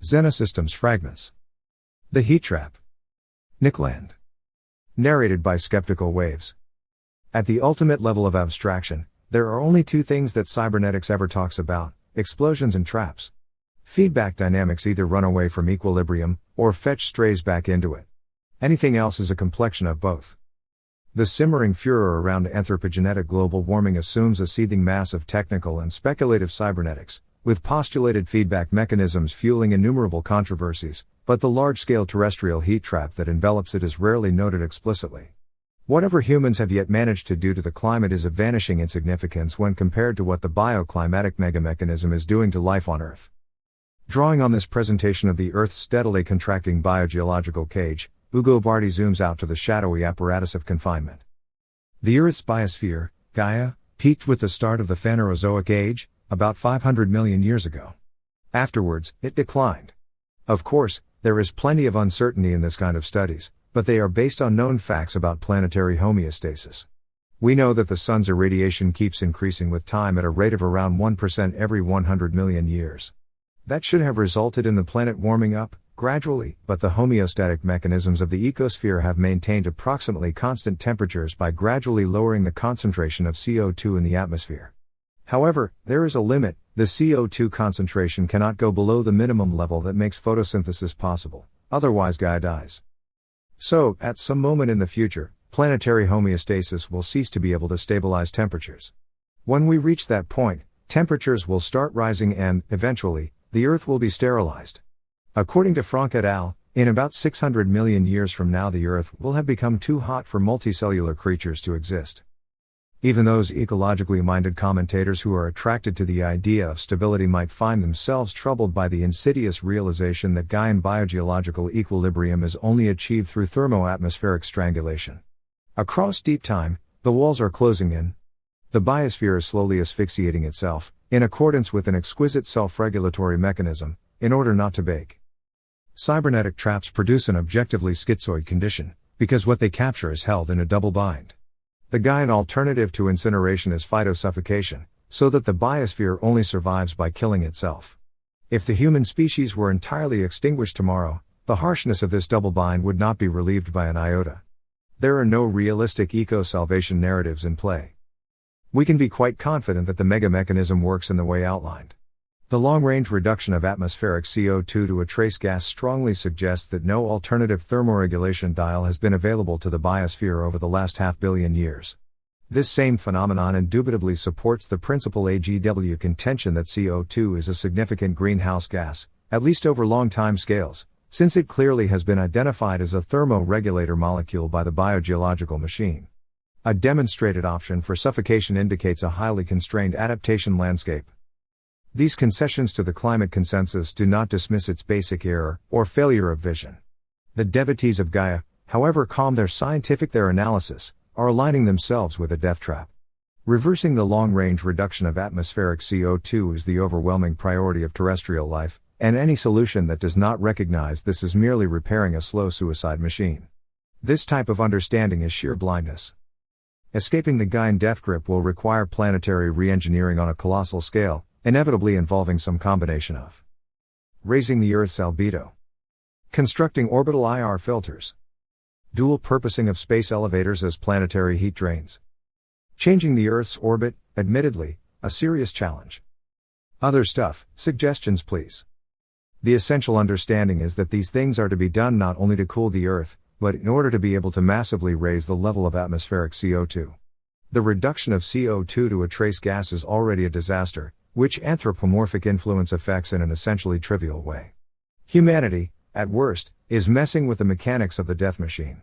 Xenosystems Fragments. The Heat Trap. Nickland. Narrated by Skeptical Waves. At the ultimate level of abstraction, there are only two things that cybernetics ever talks about: explosions and traps. Feedback dynamics either run away from equilibrium, or fetch strays back into it. Anything else is a complexion of both. The simmering furor around anthropogenetic global warming assumes a seething mass of technical and speculative cybernetics, with postulated feedback mechanisms fueling innumerable controversies, but the large-scale terrestrial heat trap that envelops it is rarely noted explicitly. Whatever humans have yet managed to do to the climate is of vanishing insignificance when compared to what the bioclimatic megamechanism is doing to life on Earth. Drawing on this presentation of the Earth's steadily contracting biogeological cage, Ugo Bardi zooms out to the shadowy apparatus of confinement. The Earth's biosphere, Gaia, peaked with the start of the Phanerozoic Age, about 500 million years ago. Afterwards, it declined. Of course, there is plenty of uncertainty in this kind of studies, but they are based on known facts about planetary homeostasis. We know that the sun's irradiation keeps increasing with time at a rate of around 1% every 100 million years. That should have resulted in the planet warming up, gradually, but the homeostatic mechanisms of the ecosphere have maintained approximately constant temperatures by gradually lowering the concentration of CO2 in the atmosphere. However, there is a limit: the CO2 concentration cannot go below the minimum level that makes photosynthesis possible, otherwise Gaia dies. So, at some moment in the future, planetary homeostasis will cease to be able to stabilize temperatures. When we reach that point, temperatures will start rising and, eventually, the Earth will be sterilized. According to Frank et al., in about 600 million years from now the Earth will have become too hot for multicellular creatures to exist. Even those ecologically minded commentators who are attracted to the idea of stability might find themselves troubled by the insidious realization that Gaian biogeological equilibrium is only achieved through thermo-atmospheric strangulation. Across deep time, the walls are closing in. The biosphere is slowly asphyxiating itself, in accordance with an exquisite self-regulatory mechanism, in order not to bake. Cybernetic traps produce an objectively schizoid condition, because what they capture is held in a double bind. The Gaian alternative to incineration is phytosuffocation, so that the biosphere only survives by killing itself. If the human species were entirely extinguished tomorrow, the harshness of this double bind would not be relieved by an iota. There are no realistic eco-salvation narratives in play. We can be quite confident that the mechanism works in the way outlined. The long-range reduction of atmospheric CO2 to a trace gas strongly suggests that no alternative thermoregulation dial has been available to the biosphere over the last half billion years. This same phenomenon indubitably supports the principal AGW contention that CO2 is a significant greenhouse gas, at least over long time scales, since it clearly has been identified as a thermoregulator molecule by the biogeological machine. A demonstrated option for suffocation indicates a highly constrained adaptation landscape. These concessions to the climate consensus do not dismiss its basic error, or failure of vision. The devotees of Gaia, however calm their analysis, are aligning themselves with a death trap. Reversing the long-range reduction of atmospheric CO2 is the overwhelming priority of terrestrial life, and any solution that does not recognize this is merely repairing a slow suicide machine. This type of understanding is sheer blindness. Escaping the Gaian death grip will require planetary re-engineering on a colossal scale, inevitably involving some combination of raising the Earth's albedo, constructing orbital IR filters, dual purposing of space elevators as planetary heat drains, changing the Earth's orbit, admittedly, a serious challenge. Other stuff, suggestions please. The essential understanding is that these things are to be done not only to cool the Earth, but in order to be able to massively raise the level of atmospheric CO2. The reduction of CO2 to a trace gas is already a disaster, which anthropomorphic influence affects in an essentially trivial way. Humanity, at worst, is messing with the mechanics of the death machine.